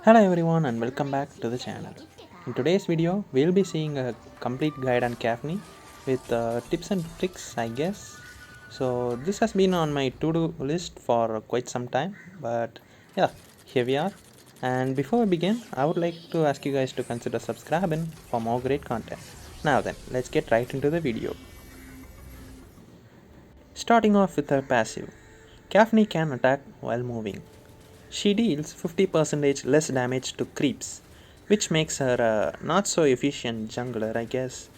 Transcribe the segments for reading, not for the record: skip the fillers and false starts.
Hello everyone and welcome back to the channel. In today's video, we'll be seeing a complete guide on Capheny with tips and tricks, I guess. So this has been on my to-do list for quite some time, but yeah, here we are. And before we begin, I would like to ask you guys to consider subscribing for more great content. Now then, let's get right into the video. Starting off with her passive, Capheny can attack while moving. She deals 50% less damage to creeps, which makes her a not so efficient jungler, I guess.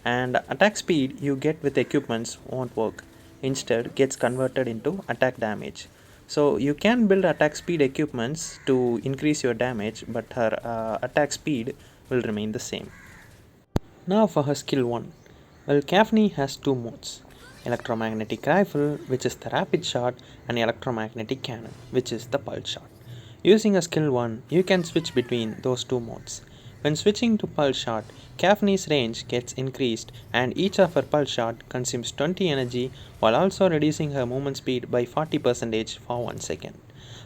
And attack speed you get with equipments won't work. Instead, gets converted into attack damage. So you can build attack speed equipments to increase your damage, but her attack speed will remain the same. Now for her skill 1. Well, Capheny has two modes. Electromagnetic rifle, which is the rapid shot, and electromagnetic cannon, which is the pulse shot. Using a skill 1, you can switch between those two modes. When switching to pulse shot, Caphony's range gets increased and each of her pulse shot consumes 20 energy while also reducing her movement speed by 40% for 1 second.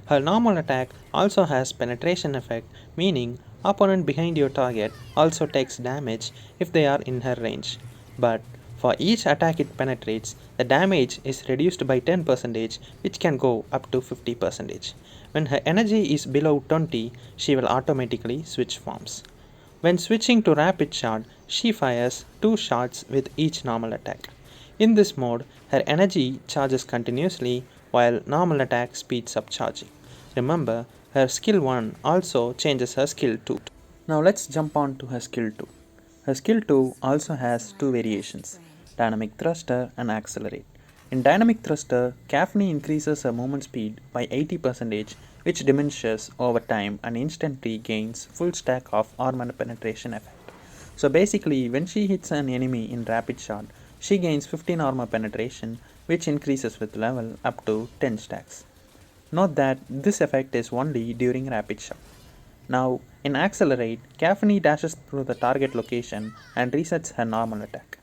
Her normal attack also has penetration effect, meaning opponent behind your target also takes damage if they are in her range. But for each attack it penetrates, the damage is reduced by 10%, which can go up to 50%. When her energy is below 20, she will automatically switch forms. When switching to rapid shot, she fires 2 shots with each normal attack. In this mode, her energy charges continuously while normal attack speeds up charging. Remember, her skill 1 also changes her skill 2. Now let's jump on to her skill 2. Her skill 2 also has two variations, dynamic thruster and accelerate. In dynamic thruster, Capheny increases her movement speed by 80%, which diminishes over time and instantly gains full stack of armor penetration effect. So basically, when she hits an enemy in rapid shot, she gains 15 armor penetration, which increases with level up to 10 stacks. Note that this effect is only during rapid shot. Now, in Accelerate, Capheny dashes through the target location and resets her normal attack.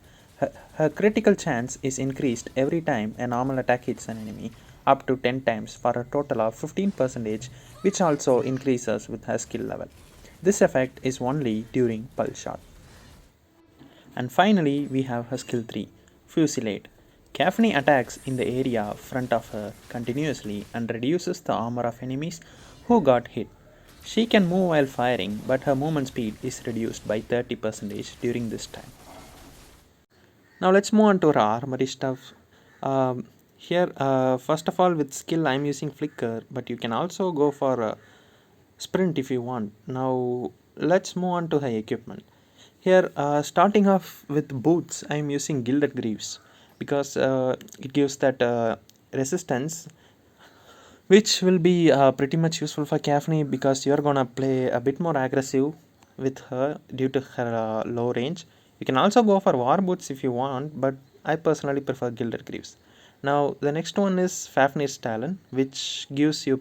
Her critical chance is increased every time a normal attack hits an enemy, up to 10 times for a total of 15%, which also increases with her skill level. This effect is only during pulse shot. And finally, we have her skill 3, Fusillade. Capheny attacks in the area front of her continuously and reduces the armor of enemies who got hit. She can move while firing, but her movement speed is reduced by 30% during this time. Now let's move on to our armory stuff. Here, first of all, with skill, I'm using Flicker, but you can also go for sprint if you want. Now let's move on to her equipment. Here, starting off with boots, I'm using Gilded Greaves because it gives that resistance, which will be pretty much useful for Capheny because you're gonna play a bit more aggressive with her due to her low range. You can also go for war boots if you want, but I personally prefer Gilded Greaves. Now the next one is Fafnir's Talon, which gives you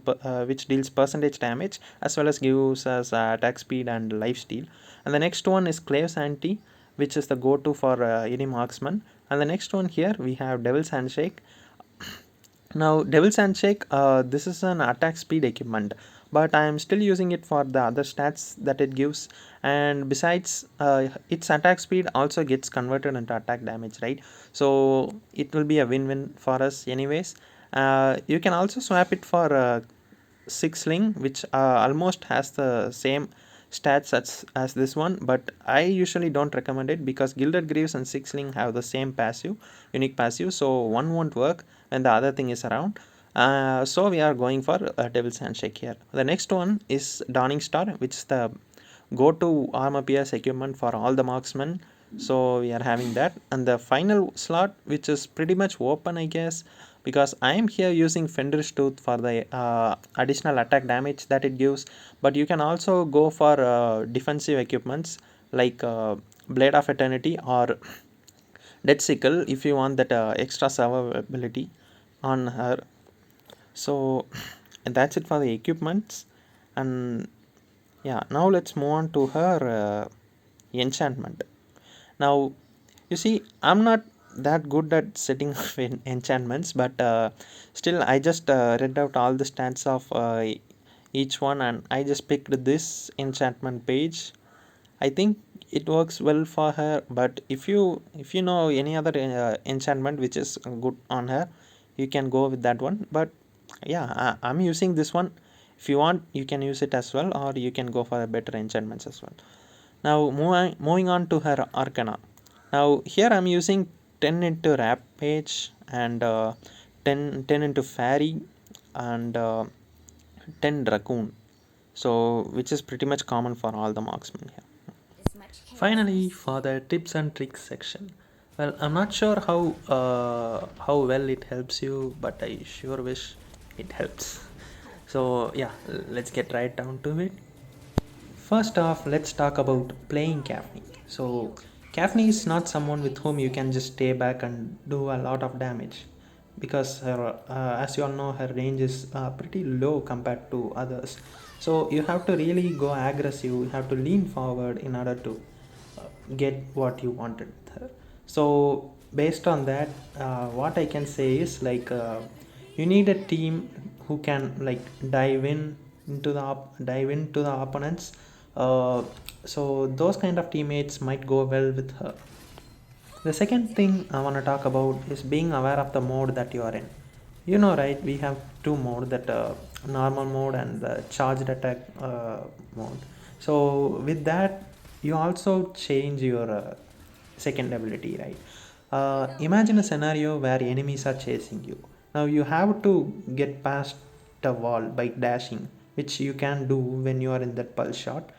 which deals percentage damage as well as gives us attack speed and lifesteal. And the next one is Clave's Anti, which is the go-to for any marksman. And the next one here we have Devil's Handshake. Now Devil's Handshake, this is an attack speed equipment, but I am still using it for the other stats that it gives, and besides its attack speed also gets converted into attack damage, right? So it will be a win-win for us anyways. You can also swap it for Six Sling, which almost has the same stats as this one, but I usually don't recommend it because Gilded Greaves and Six Sling have the same passive, unique passive, so one won't work when the other thing is around. So we are going for Devil's Handshake here. The next one is Dawning Star, which is the go-to armor pierce equipment for all the marksmen. So we are having that, and the final slot, which is pretty much open, I guess, because I am here using Fenrir's Tooth for the additional attack damage that it gives. But you can also go for defensive equipments like Blade of Eternity or Dead Sickle if you want that extra survivability on her. So that's it for the equipments. And yeah, now let's move on to her enchantment. Now you see, I'm not that good at setting up enchantments, but still I just read out all the stats of each one, and I just picked this enchantment page. I think it works well for her, but if you know any other enchantment which is good on her, you can go with that one. But yeah, I'm using this one. If you want, you can use it as well, or you can go for better enchantments as well. Now moving on to her arcana. Now here I'm using 10 into rampage and 10 into fairy and 10 raccoon, so which is pretty much common for all the marksmen here. Finally, for the tips and tricks section. Well, I'm not sure how well it helps you, but I sure wish it helps. So yeah, let's get right down to it. First off, let's talk about playing Capheny. So Capheny is not someone with whom you can just stay back and do a lot of damage, because as you all know, her range is pretty low compared to others. So you have to really go aggressive. You have to lean forward in order to get what you wanted with her. So based on that, what I can say is like you need a team who can like dive into the opponents. So those kind of teammates might go well with her. The second thing I want to talk about is being aware of the mode that you are in. You know, right? We have two mode, that normal mode and the charged attack mode. So with that, you also change your second ability, right? Imagine a scenario where enemies are chasing you. Now you have to get past the wall by dashing, which you can do when you are in that pulse shot.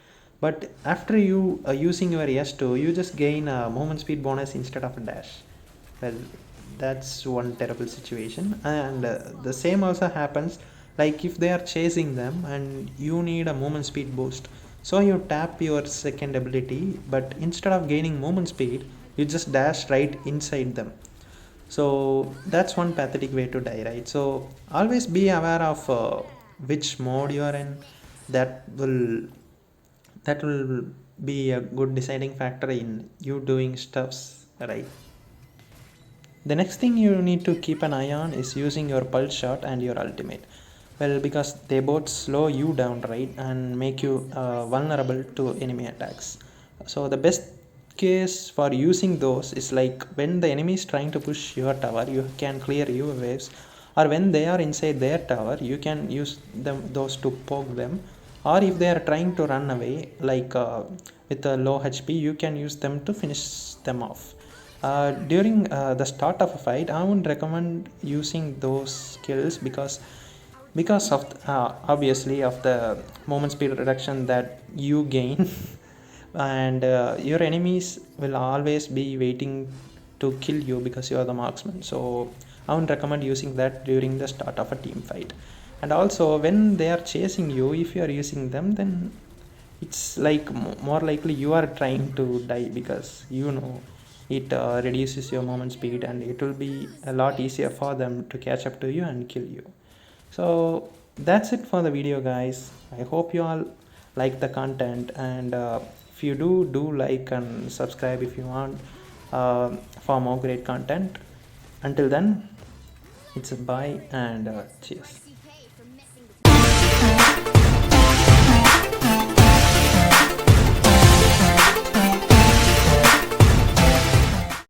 But after you using your S2, you just gain a movement speed bonus instead of a dash. Well, that's one terrible situation. And the same also happens like if they are chasing them and you need a movement speed boost. So you tap your second ability, but instead of gaining movement speed, you just dash right inside them. So that's one pathetic way to die, right? So always be aware of which mode you are in. That will that will be a good deciding factor in you doing stuffs, right? The next thing you need to keep an eye on is using your pulse shot and your ultimate. Well, because they both slow you down, right, and make you vulnerable to enemy attacks. So the best case for using those is like when the enemy is trying to push your tower, you can clear your waves, or when they are inside their tower, you can use those to poke them, or if they are trying to run away, like with a low HP, you can use them to finish them off. During the start of a fight, I would recommend using those skills because of obviously of the movement speed reduction that you gain and your enemies will always be waiting to kill you because you are the marksman. So I would recommend using that during the start of a team fight. And also when they are chasing you, if you are using them, then it's like more likely you are trying to die, because you know it reduces your movement speed and it will be a lot easier for them to catch up to you and kill you. So that's it for the video, guys. I hope you all like the content, and if you do like and subscribe if you want for more great content. Until then, it's a bye and cheers.